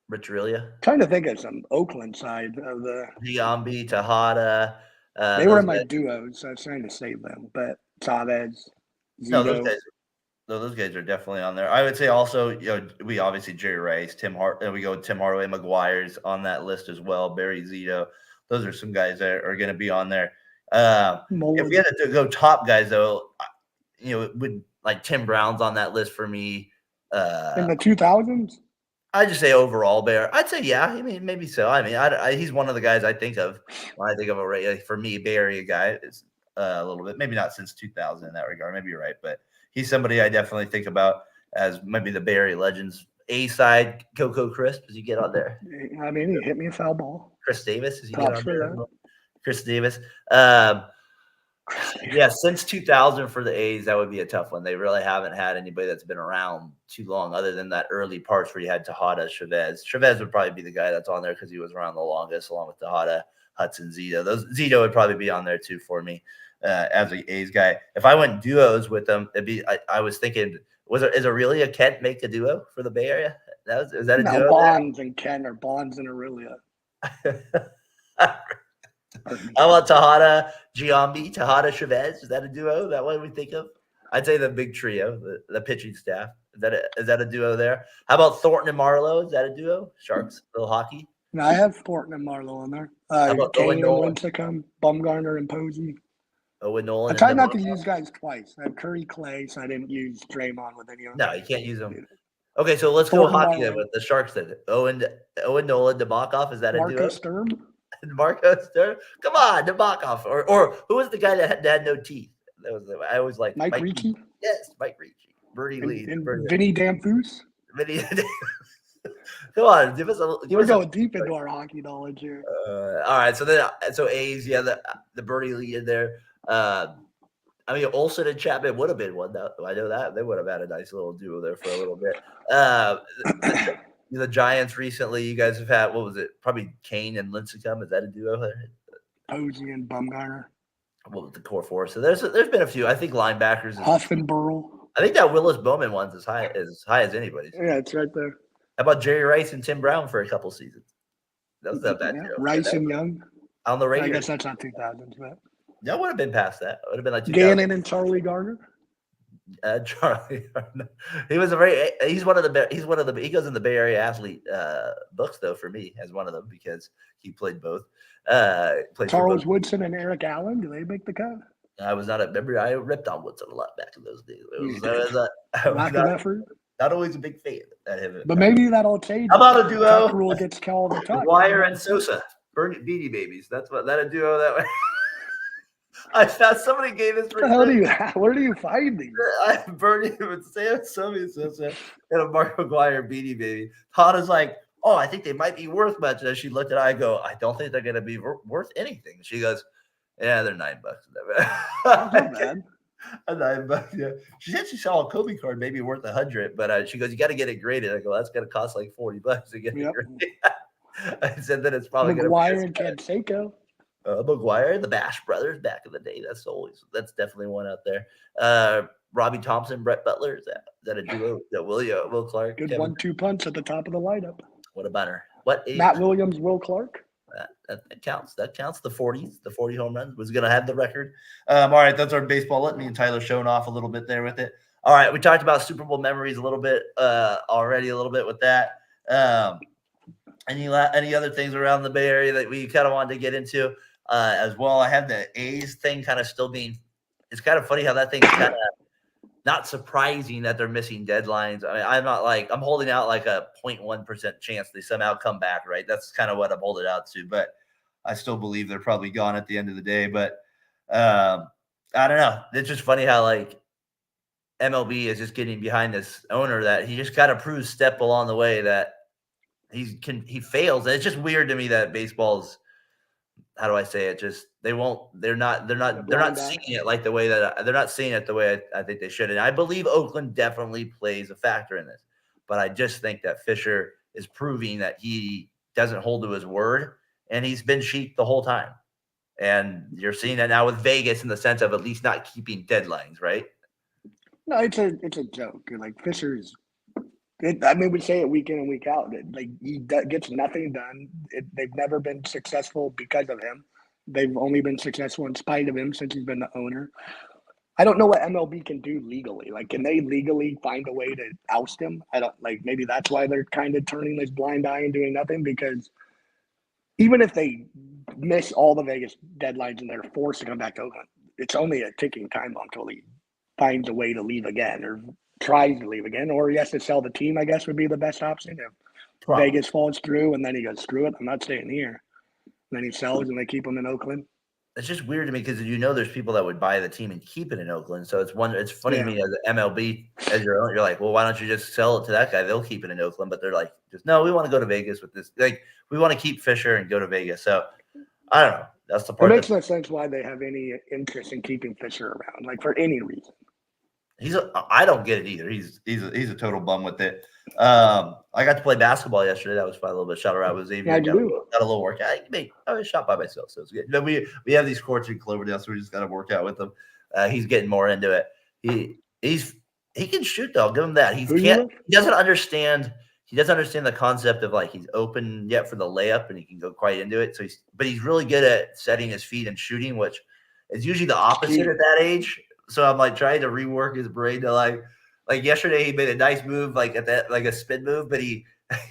Rich Aurelia. Trying to think of some Oakland side of the. Giambi, Tejada. They were in my duos, so I was trying to save them. But Chavez. Zito. No, those guys are definitely on there. I would say also, we obviously Jerry Rice, Tim we go with Tim Hardaway, McGuire's on that list as well. Barry Zito. Those are some guys that are going to be on there. If we had to go top guys, though, it would like Tim Brown's on that list for me. In the 2000s? I'd just say overall, Bear. I'd say, yeah. I mean, maybe so. I mean, he's one of the guys I think of when I think of for me, Bay Area guy is a little bit, maybe not since 2000 in that regard. Maybe you're right, but he's somebody I definitely think about as maybe the Bay Area legends. A side, Coco Crisp, does he get on there? I mean, he hit me a foul ball. Chris Davis, does he get on there? Chris Davis. Yeah, since 2000 for the A's, that would be a tough one. They really haven't had anybody that's been around too long other than that early parts where you had Tejada, Chavez. Chavez would probably be the guy that's on there because he was around the longest along with Tejada, Hudson, Zito. Zito would probably be on there too for me as an A's guy. If I went duos with them, it'd be I was thinking, is Aurelia Kent make a duo for the Bay Area? Is that a duo? Bonds and Kent or Bonds and Aurelia. How about Tejada, Giambi, Tejada, Chavez? Is that a duo? That one we think of? I'd say the big trio, the pitching staff. Is that a duo there? How about Thornton and Marlowe? Is that a duo? Sharks, little hockey. No, I have Thornton and Marlowe on there. How about Owen Nolan? Lincecum, Bumgarner, and Posey. Owen Nolan. I tried not to use guys twice. I have Curry, Clay, so I didn't use Draymond with any of them. No, you can't use them. Okay, so let's go Thornton hockey then Byron. with the Sharks then. Owen Nolan, Nabokov, is that a Marco duo? Sturm. Marco Sturm? Come on, Nabokov. Or who was the guy that had no teeth? That was I always liked Mike Ricci. Yes, Mike Ricci. Bernie Lee. And Vinny Damphus. Come on, give us a. We're going deep into our hockey knowledge here. All right, so A's, yeah, the Bernie Lee in there. I mean, Olsen and Chapman would have been one. I know that they would have had a nice little duo there for a little bit. The Giants recently, you guys have had, what was it? Probably Kane and Lincecum. Is that a duo there? Posey and Bumgarner. What was the core four? So there's been a few. I think linebackers. Huff and Burrell. I think that Willis Bowman one's as high as anybody's. Yeah, it's right there. How about Jerry Rice and Tim Brown for a couple seasons? That was not bad. Yeah, Rice and Young. On the Raiders. I guess that's not 2000s, but. That would have been past that. It would have been like 2000. Gannon and Charlie Garner. Charlie, he's one of the he goes in the Bay Area athlete books though for me as one of them because he played both. Charles Woodson and Eric Allen, do they make the cut? I was not a member. I ripped on Woodson a lot back in those days. Not always a big fan of him. But maybe that'll change. How about a duo? Rule gets called the tuck. Wire and Sosa, Beanie Babies. That's what that a duo that way. I found somebody gave this. Where do you find these? Bernie with Sam Sosa and a Mark McGuire Beanie Baby. Hannah's like, oh, I think they might be worth much. And as she looked at it, I go, I don't think they're going to be worth anything. She goes, yeah, they're $9. Not bad. $9, yeah. She said she saw a Kobe card maybe worth $100, but she goes, you got to get it graded. I go, that's going to cost like $40 to get it graded. I said that it's probably McGuire and Canseco. McGuire, the Bash brothers back in the day. That's definitely one out there. Robbie Thompson, Brett Butler. Is that a duo? Will Clark. Good 1-2 punch at the top of the lineup. What a bunner. What age? Matt Williams, Will Clark. That counts. That counts. The 40 home runs was going to have the record. All right, that's our baseball. Let me and Tyler showing off a little bit there with it. All right, we talked about Super Bowl memories a little bit already. A little bit with that. Any other things around the Bay Area that we kind of wanted to get into as well? I have the A's thing kind of still being. It's kind of funny how that thing's kind of not surprising that they're missing deadlines. I mean, I'm holding out like a 0.1% chance they somehow come back, right? That's kind of what I'm holding out to, but I still believe they're probably gone at the end of the day. But I don't know. It's just funny how like MLB is just getting behind this owner that he just kind of proves step along the way that he fails. And it's just weird to me that baseball's, how do I say it? Just they're not seeing it like the way that they're not seeing it the way I think they should. And I believe Oakland definitely plays a factor in this, but I just think that Fisher is proving that he doesn't hold to his word, and he's been cheap the whole time. And you're seeing that now with Vegas in the sense of at least not keeping deadlines, right? No, it's a joke. Like Fisher's. We say it week in and week out. He gets nothing done. They've never been successful because of him. They've only been successful in spite of him since he's been the owner. I don't know what MLB can do legally. Like, can they legally find a way to oust him? I don't maybe that's why they're kind of turning this blind eye and doing nothing, because even if they miss all the Vegas deadlines and they're forced to come back to Oakland, it's only a ticking time bomb until he finds a way to leave again or tries to leave again, or he has to sell the team, I guess would be the best option. If Vegas falls through and then he goes, screw it, I'm not staying here. And then he sells and they keep him in Oakland. It's just weird to me because there's people that would buy the team and keep it in Oakland. So it's funny to me as an MLB, as your owner, you're like, well, why don't you just sell it to that guy? They'll keep it in Oakland. But they're like, no, we want to go to Vegas with this. Like, we want to keep Fisher and go to Vegas. So I don't know. That's the part. It makes no sense why they have any interest in keeping Fisher around, like for any reason. I don't get it either. He's a total bum with it. I got to play basketball yesterday. That was fun. A little bit shout out with Xavier. Got a little workout. I was shot by myself, so it's good. But we have these courts in Cloverdale, so we just got to work out with him. He's getting more into it. He can shoot though. I'll give him that. He doesn't understand. He doesn't understand the concept of like he's open yet for the layup and he can go quite into it. But he's really good at setting his feet and shooting, which is usually the opposite at that age. So I'm like trying to rework his brain to like yesterday he made a nice move like at that like a spin move, but he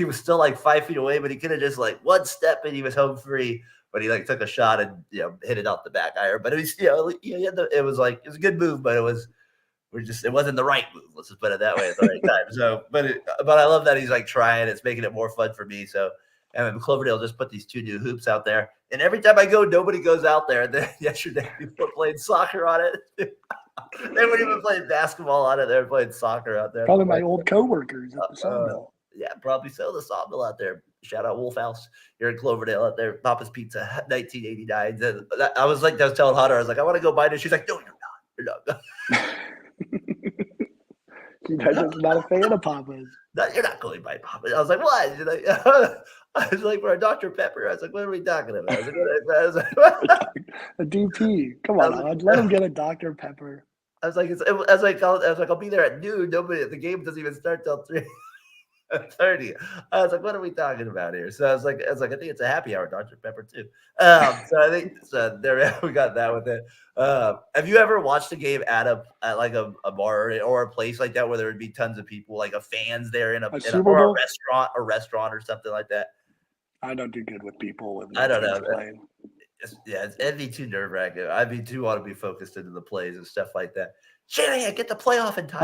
was still like 5 feet away, but he could have just like one step and he was home free. But he like took a shot and hit it out the back iron. But it was it was a good move, but it was it wasn't the right move. Let's just put it that way at the right time. So, but I love that he's like trying. It's making it more fun for me. So, and Cloverdale just put these 2 new hoops out there. And every time I go, nobody goes out there. And then yesterday, people were playing soccer on it. They weren't even playing basketball on it. They were playing soccer out there. Probably my old coworkers at the Sawmill. Yeah, probably so. The Sawmill out there. Shout out Wolf House here in Cloverdale out there. Papa's Pizza, 1989. I was telling Hunter, I was like, I want to go buy this. She's like, no, you're not. You guys are not a fan of Papa's. No, you're not going by Papa's. I was like, what? I was like, for a Dr. Pepper. I was like, what are we talking about? I was like, a DP. Come on, let him get a Dr. Pepper. I was like, I'll be there at noon. The game doesn't even start till 3:30. I was like, what are we talking about here? So I was like, I think it's a happy hour, Dr. Pepper too. So I think there we got that with it. Have you ever watched a game at like a bar or a place like that where there would be tons of people, like fans there in a restaurant or something like that? I don't do good with people. I don't know. It'd be too nerve-wracking. I'd be too want to be focused into the plays and stuff like that. Shanahan, get the playoff in time.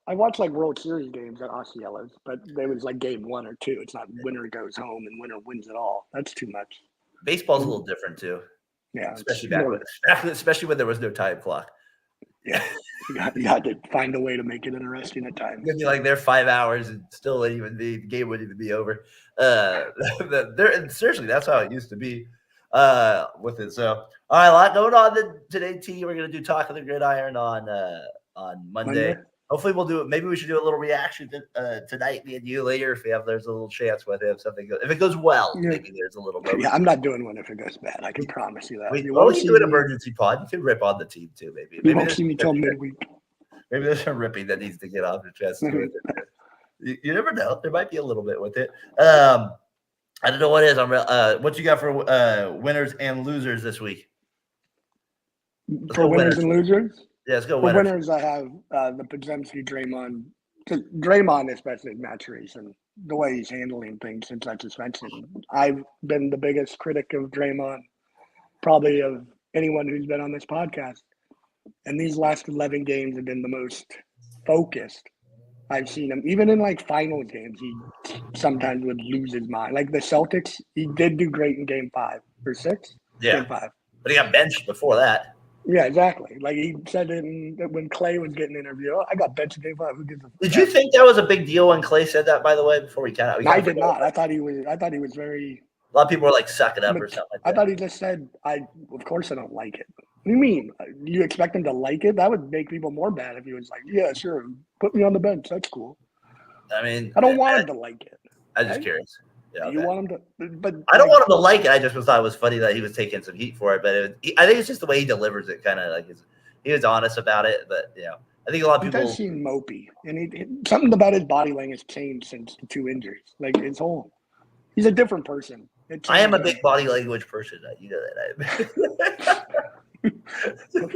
I watched like World Series games at Osceola's, but they was like game 1 or 2. It's not winner goes home and winner wins it all. That's too much. Baseball's a little different too. Yeah, especially when there was no time clock. Yeah, you had to find a way to make it interesting at times. It'd be like there 5 hours and still the game wouldn't even be over. Seriously, that's how it used to be with it. So, all right, a lot going on today, T. We're gonna do Talk of the Gridiron on Monday. Hopefully, we'll do it. Maybe we should do a little reaction tonight, me and you later, there's a little chance with it. If it goes well, maybe there's a little bit. Yeah, I'm not doing one if it goes bad. I can promise you that. We can do an emergency pod. You can rip on the team too, maybe. You won't see me till midweek. Maybe there's some ripping that needs to get off your chest. You never know. There might be a little bit with it. I don't know what it is. What you got for winners and losers this week? For winners and losers? Yeah, let's go For winners. winners, I have the Podziemski Draymond. Draymond, especially maturation, the way he's handling things since that suspension. I've been the biggest critic of Draymond, probably of anyone who's been on this podcast. And these last 11 games have been the most focused I've seen him. Even in like finals games, he sometimes would lose his mind. Like the Celtics, he did do great in game 5 or 6. Yeah. Game 5. But he got benched before that. Yeah, exactly. Like he said when Clay was getting interviewed, I got benched in game 5. Who gives a Did you think that was a big deal when Clay said that, by the way, before we kind of I did not. I thought he was very. A lot of people were like sucking up or something like that. I thought he just said, of course I don't like it. What do you mean? You expect him to like it? That would make people more mad if he was like, yeah, sure, put me on the bench. That's cool. I mean, I don't want him to like it. I'm just curious. Yeah, you want him to, but I don't want him to like it. I just thought it was funny that he was taking some heat for it. But I think it's just the way he delivers it, kind of like he was honest about it. But I think a lot of people. He does seem mopey, and something about his body language has changed since the 2 injuries. Like he's a different person. I am a big body language person. You know that.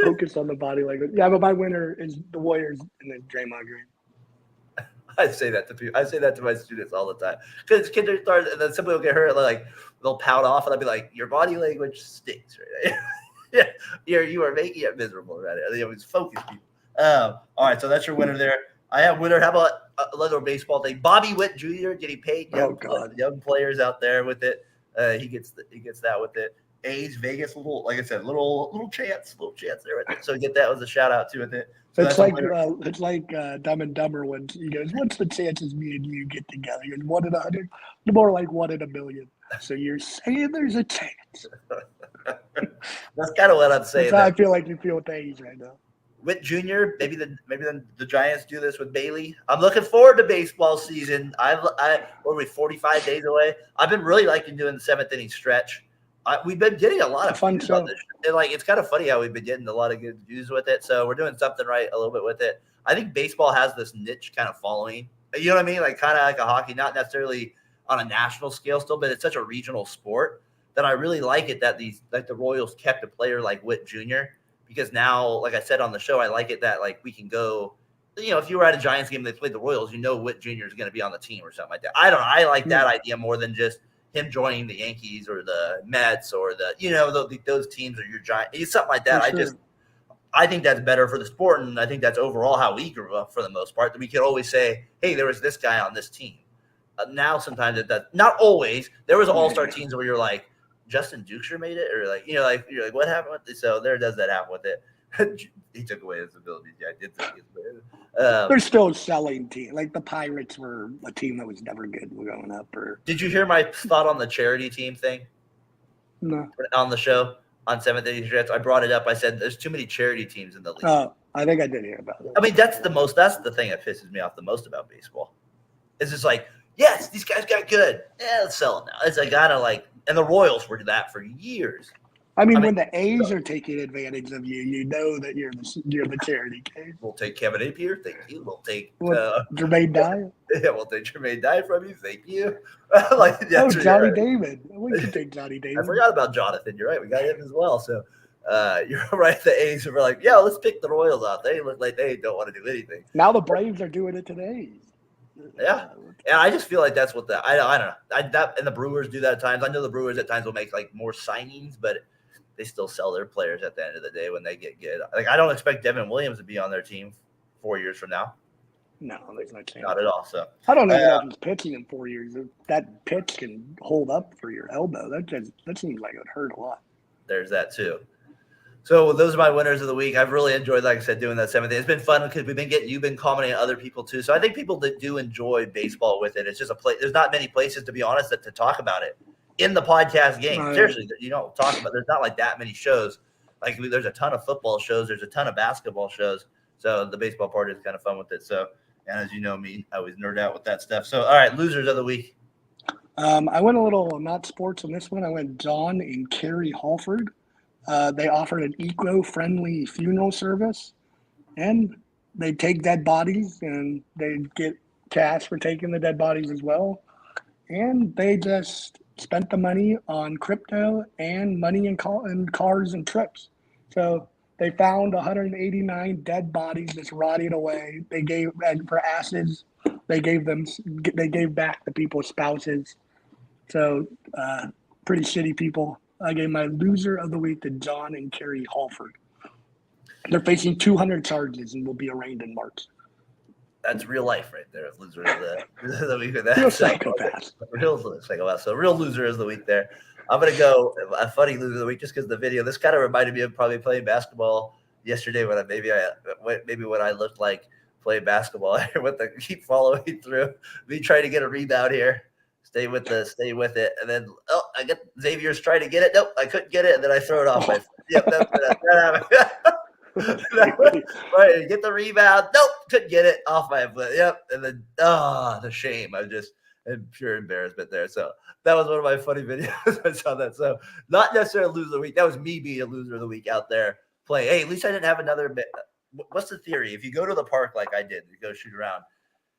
Focus on the body language. Yeah, but my winner is the Warriors and then Draymond Green. I say that to people. I say that to my students all the time because kids are starting, and then somebody will get hurt. Like they'll pout off, and I'll be like, "Your body language stinks, right?" Yeah, you are making it miserable, right? It's focus, people. All right, so that's your winner there. I have winner. How about another baseball thing? Bobby Witt Jr. getting paid. Young players out there with it. He gets that with it. A's Vegas, like I said, little chance there with it. So get that was a shout out to with it. So it's like Dumb and Dumber when he goes, "What's the chances me and you get together?" He goes, 1 in 100. More like 1 in 1,000,000. So you're saying there's a chance. That's kind of what I'm saying. That's how I feel like you feel with the A's right now. Witt Jr. Maybe the Giants do this with Bailey. I'm looking forward to baseball season. What are we 45 days away? I've been really liking doing the 7th inning stretch. We've been getting a lot of fun views on this. And it's kind of funny how we've been getting a lot of good views with it. So we're doing something right a little bit with it. I think baseball has this niche kind of following. You know what I mean? Like kind of like a hockey, not necessarily on a national scale still, but it's such a regional sport that I really like it that the Royals kept a player like Witt Jr. Because now, like I said on the show, I like it that we can go. If you were at a Giants game, they played the Royals, Witt Jr. is going to be on the team or something like that. I don't know. I like that idea more than just him joining the Yankees or the Mets or those teams or your Giants, something like that. Sure. I think that's better for the sport, and I think that's overall how we grew up for the most part. That we could always say, "Hey, there was this guy on this team." Now, sometimes not always. There was all-star teams where you're like, Justin Dukesher made it, or like you're like, what happened with this? So there does that happen with it. He took away his abilities. Yeah, I did take his They're still selling team. Like the Pirates were a team that was never good growing up. Did you hear my thought on the charity team thing? No. On the show on 7th Inning Stretch, I brought it up. I said there's too many charity teams in the league. Oh, I think I did hear about it. I mean, that's the thing that pisses me off the most about baseball. It's just like, yes, these guys got good. Yeah, let's sell them now. It's like kind of like, and the Royals were that for years. I mean, when the A's are taking advantage of you, you know that you're the charity case. We'll take Kevin Napier. Thank you. We'll take Jermaine Dye. Yeah, we'll take Jermaine Dye from you. Thank you. Johnny David. We can take Johnny David. I forgot about Jonathan. You're right. We got him as well. So you're right. The A's are like, yeah, let's pick the Royals out. They look like they don't want to do anything. Now the Braves are doing it today. Yeah. And I just feel like that's what I don't know. And the Brewers do that at times. I know the Brewers at times will make like more signings, but they still sell their players at the end of the day when they get good. Like, I don't expect Devin Williams to be on their team 4 years from now. No, there's no chance. Not at all. So I don't know if he's pitching in 4 years. If that pitch can hold up for your elbow, that seems like it would hurt a lot. There's that too. So those are my winners of the week. I've really enjoyed, like I said, doing that 7th. It's been fun because you've been commenting on other people too. So I think people that do enjoy baseball with it. It's just there's not many places, to be honest, to talk about it in the podcast game. Right. Seriously, you don't talk about. There's not like that many shows. Like there's a ton of football shows. There's a ton of basketball shows. So the baseball part is kind of fun with it. So, and as you know me, I always nerd out with that stuff. So, all right, losers of the week. I went a little not sports on this one. I went John and Carrie Halford. They offered an eco-friendly funeral service, and they take dead bodies, and they get cash for taking the dead bodies as well. And they just spent the money on crypto and money in cars and trips. So they found 189 dead bodies just rotting away. They gave, and for acids, they gave back the people's spouses. So pretty shitty people. I gave my loser of the week to John and Carrie Halford. They're facing 200 charges and will be arraigned in March. That's real life right there. Loser of the week. That. Real psychopath. Real psychopath. So real loser is the week there. I'm going to go a funny loser of the week just because the video. This kind of reminded me of probably playing basketball yesterday when I looked like playing basketball. Keep following through. Me trying to get a rebound here. Stay with it. And then, I get Xavier's trying to get it. Nope, I couldn't get it. And then I throw it off. Yep, that happened. Right, get the rebound. Nope, couldn't get it off my foot. Yep, and then the shame. I'm just in pure embarrassment there. So that was one of my funny videos. I saw that. So not necessarily a loser of the week. That was me being a loser of the week out there playing. Hey, at least I didn't have another. What's the theory? If you go to the park like I did, you go shoot around,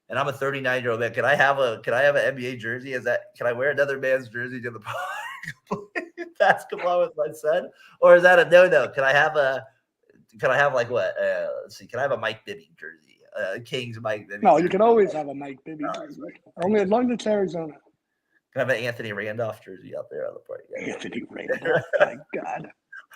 and I'm a 39-year-old man, can I have an NBA jersey? Can I wear another man's jersey to the park play basketball with my son, or is that a no? Can I have like what? Let's see. Can I have a Mike Bibby jersey? Kings Mike Bibby. No, you can always have a Mike Bibby jersey. Only as long as it's Arizona. Can I have an Anthony Randolph jersey out there on the park? Yeah. Anthony Randolph. My God.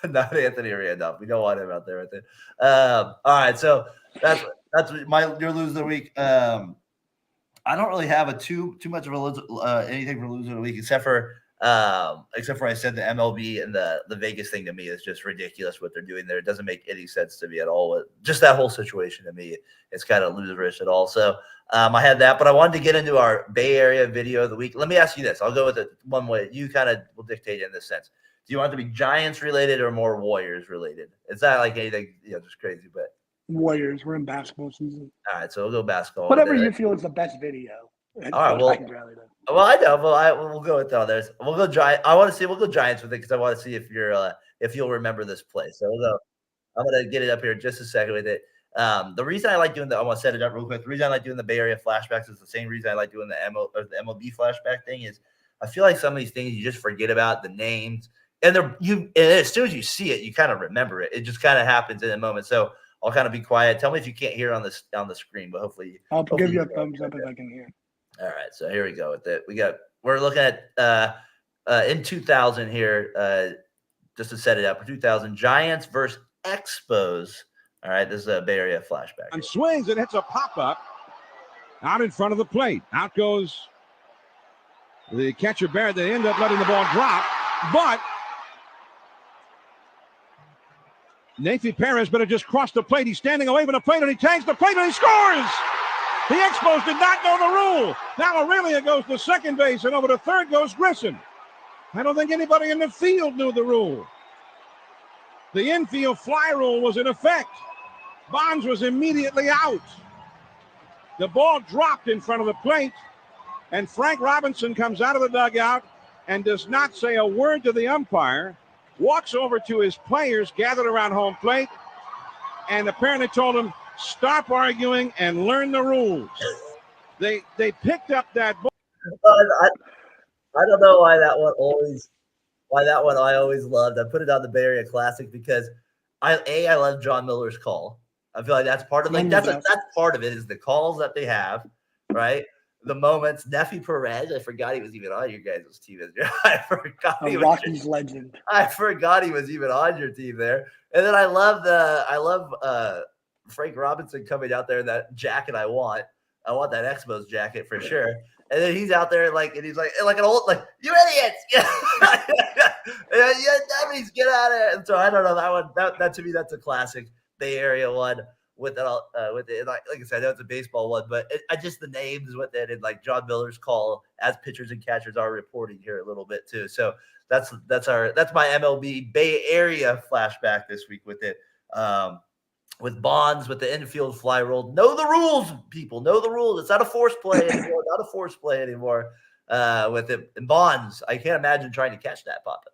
Not Anthony Randolph. We don't want him out there with it. All right, so that's your loser of the week. I don't really have too much of anything for loser of the week except for I said the MLB and the Vegas thing to me is just ridiculous what they're doing there. It doesn't make any sense to me at all. Just that whole situation to me, it's kind of loserish at all. So I had that, but I wanted to get into our Bay Area video of the week. Let me ask you this. I'll go with it one way. You kind of will dictate in this sense. Do you want it to be Giants related or more Warriors related? It's not like anything, just crazy, but Warriors. We're in basketball season. All right, so we'll go basketball. Whatever you feel is the best video. All right, well, I know, but we'll go with others. We'll go Giants. We'll go Giants with it because I want to see if you'll remember this play. So we'll go. I'm gonna get it up here in just a second with it. The reason I like doing I want to set it up real quick. The reason I like doing the Bay Area flashbacks is the same reason I like doing the MLB flashback thing. Is I feel like some of these things you just forget about the names, and as soon as you see it, you kind of remember it. It just kind of happens in a moment. So I'll kind of be quiet. Tell me if you can't hear on the screen, but hopefully I'll give you a thumbs up if I can hear. All right, so here we go with it. We're looking at in 2000 here, just to set it up for 2000 Giants versus Expos. All right, this is a Bay Area flashback. And swings and hits a pop-up out in front of the plate. Out goes the catcher Barrett. They end up letting the ball drop, but Nathan Perez better just cross the plate. He's standing away from the plate, and he tags the plate, and he scores! The Expos did not know the rule. Now Aurelia goes to second base, and over to third goes Grissom. I don't think anybody in the field knew the rule. The infield fly rule was in effect. Bonds was immediately out. The ball dropped in front of the plate, and Frank Robinson comes out of the dugout and does not say a word to the umpire, walks over to his players gathered around home plate, and apparently told them, stop arguing and learn the rules. They picked up that ball. I don't know why that one I always loved. I put it on the Bay Area Classic because I love John Miller's call. I feel like that's part of that's part of it is the calls that they have, right? The moments. Neffy Perez, I forgot he was even on your guys' team. I forgot he was Rockies legend. I forgot he was even on your team there. And then I love Frank Robinson coming out there in that jacket I want that Expos jacket for sure. And then he's out there and he's like an old, you idiots. Yeah, dummies, get out of here. And so I don't know that one. That to me, that's a classic Bay Area one with it. Like I said, I know it's a baseball one, but I just the names with it and like John Miller's call as pitchers and catchers are reporting here a little bit too. So that's my MLB Bay Area flashback this week with it. With Bonds, with the infield fly roll. Know the rules, people. Know the rules. It's not a force play anymore. Not a force play anymore with it. And Bonds, I can't imagine trying to catch that pop-up.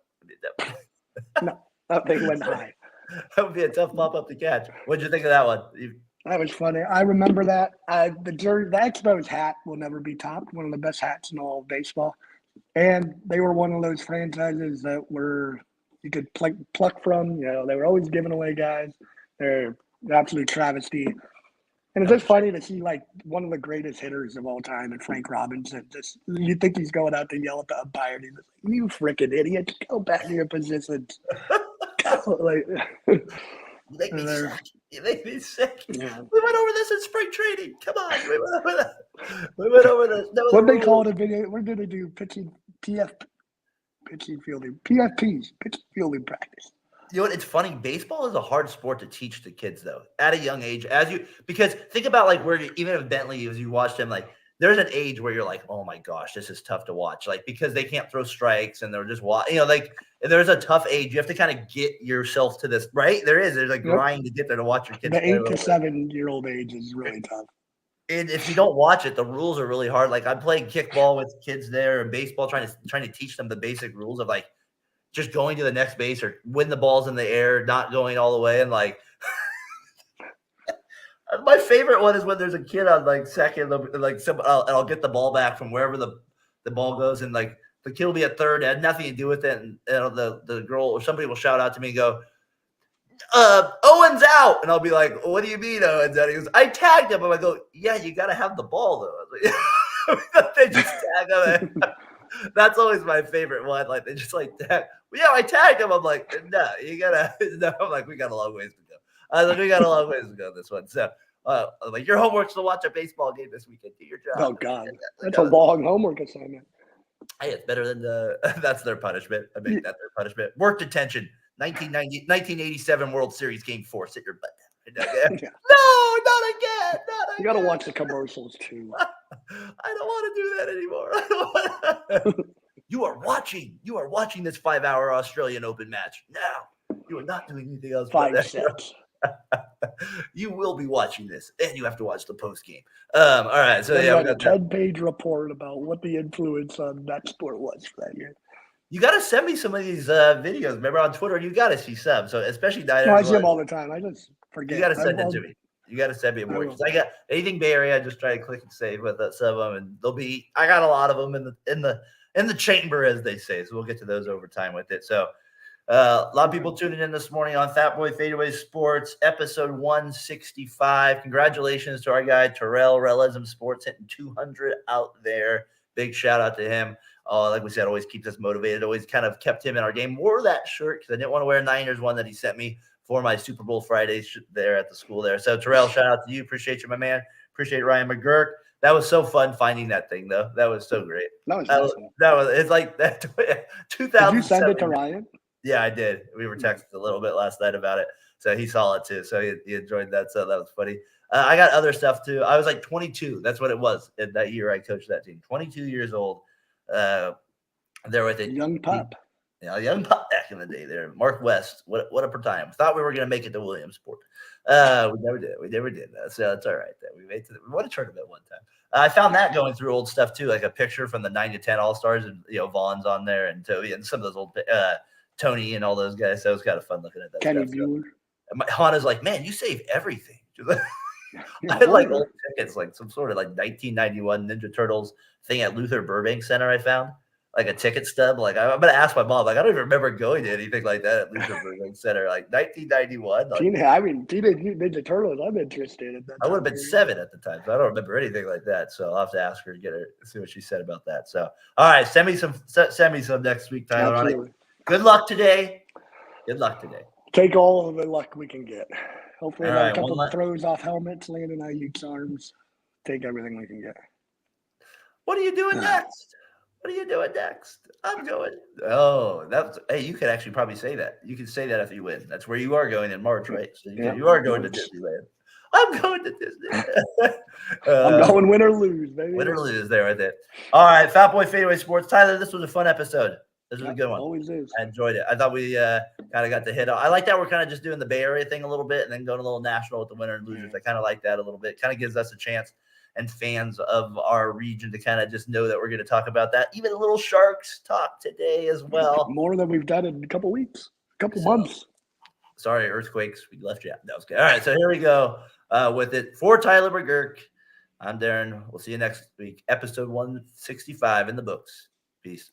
No, that thing went high. That would be a tough pop-up to catch. What'd you think of that one? That was funny. I remember that. The Expos hat will never be topped. One of the best hats in all of baseball. And they were one of those franchises that you could pluck from. You know, they were always giving away guys. They're absolute travesty. And it's just funny to see one of the greatest hitters of all time and Frank Robinson. Just you think he's going out to yell at the umpire and he's like, you freaking idiot, go back to your positions. You make me sick. You make me sick. Yeah. We went over this in spring training. Come on. We went over this. What they call it a video, we're gonna do pitching fielding fielding practice. You know what? It's funny. Baseball is a hard sport to teach the kids, though, at a young age. Because think about where even if Bentley, as you watched him, there's an age where you're like, oh my gosh, this is tough to watch. Because they can't throw strikes and they're just there's a tough age. You have to kind of get yourself to this, right? There's a grind to get there to watch your kids. The 8 to 7 year old age is really tough. And if you don't watch it, the rules are really hard. I'm playing kickball with kids there and baseball, trying to teach them the basic rules of just going to the next base or when the ball's in the air, not going all the way. And my favorite one is when there's a kid on second, and I'll get the ball back from wherever the ball goes. And the kid will be at third, it had nothing to do with it. And the girl or somebody will shout out to me and go, Owen's out. And I'll be like, what do you mean Owen's out? He goes, I tagged him. And I go, yeah, you got to have the ball though. They just tag him. That's always my favorite one. They just tag. Yeah, I tagged him. I'm like, no, you gotta. No, I'm like, we got a long ways to go. I was like, we got a long ways to go this one. So, your homework's to watch a baseball game this weekend. Do your job. Oh God, that's a long homework assignment. Hey, it's better than that's their punishment. I make that their punishment. Work detention. 1987 World Series Game 4. Sit your butt down. No, not again. Not again. You gotta watch the commercials too. I don't want to do that anymore. You are watching this 5-hour Australian Open match. Now, you are not doing anything else. 5 sets. You will be watching this, and you have to watch the post game. All right, so we got a 10-page report about what the influence on that sport was for that year. You got to send me some of these videos. Remember on Twitter, you got to see some. So especially Niners. No, I see them all the time. I just forget. You got to send it to me. You got to send me more. I got anything Bay Area. I just try to click and save with some of them, and I got a lot of them in the chamber, as they say. So we'll get to those over time with it. So a lot of people tuning in this morning on Fatboy FadeAway Sports, episode 165. Congratulations to our guy Terrell Realism Sports hitting 200 out there. Big shout out to him. Like we said, always keeps us motivated. Always kind of kept him in our game. Wore that shirt because I didn't want to wear a Niners one that he sent me for my Super Bowl Friday there at the school there. So Terrell, shout out to you. Appreciate you, my man. Appreciate Ryan McGurk. That was so fun finding that thing, though. That was so great. That was awesome. It's like that. 2007. Did you send it to Ryan? Yeah, I did. We were texting a little bit last night about it. So he saw it too. So he enjoyed that. So that was funny. I got other stuff too. I was like 22. That's what it was in that year I coached that team. 22 years old. There with a young pup. A young pup back in the day there. Mark West. What a time. Thought we were going to make it to Williamsport. We never did. We never did that. So it's all right. We made we won a tournament one time. I found that going through old stuff too, like a picture from the 9 to 10 All-Stars, and Vaughn's on there, and Toby, and some of those old Tony and all those guys. So it was kind of fun looking at that. Kenny stuff. Bueller. Hannah's like, man, you save everything. I had like old tickets, like some sort of like 1991 Ninja Turtles thing at Luther Burbank Center. I found like a ticket stub. Like I'm gonna ask my mom. Like I don't even remember going to anything like that at Luther Burbank Center. Like 1991. Like, Teenage Ninja Turtles. I'm interested in that. I would have been 7 at the time, so I don't remember anything like that. So I'll have to ask her to see what she said about that. So all right, send me some next week, Tyler. Absolutely. Good luck today. Take all of the luck we can get. Hopefully, All right, a couple of throws off helmets, landing Ayuk's arms. Take everything we can get. What are you doing next? I'm going. Oh, hey, you could actually probably say that. You can say that if you win. That's where you are going in March, right? So you are going to Disneyland. I'm going to Disneyland. I'm going win or lose, baby. Win or lose there right there. All right, Fatboy FadeAway Sports. Tyler, this was a fun episode. This was a good one. Always is. I enjoyed it. I thought we kind of got to hit on. I like that we're kind of just doing the Bay Area thing a little bit and then going a little national with the winner and losers. I kind of like that a little bit. Kind of gives us a chance and fans of our region to kind of just know that we're going to talk about that. Even a little Sharks talk today as well. More than we've done in a couple weeks, months. Sorry, earthquakes. We left you out. That was good. All right, so here we go with it. For Tyler McGurk, I'm Darren. We'll see you next week. Episode 165 in the books. Peace.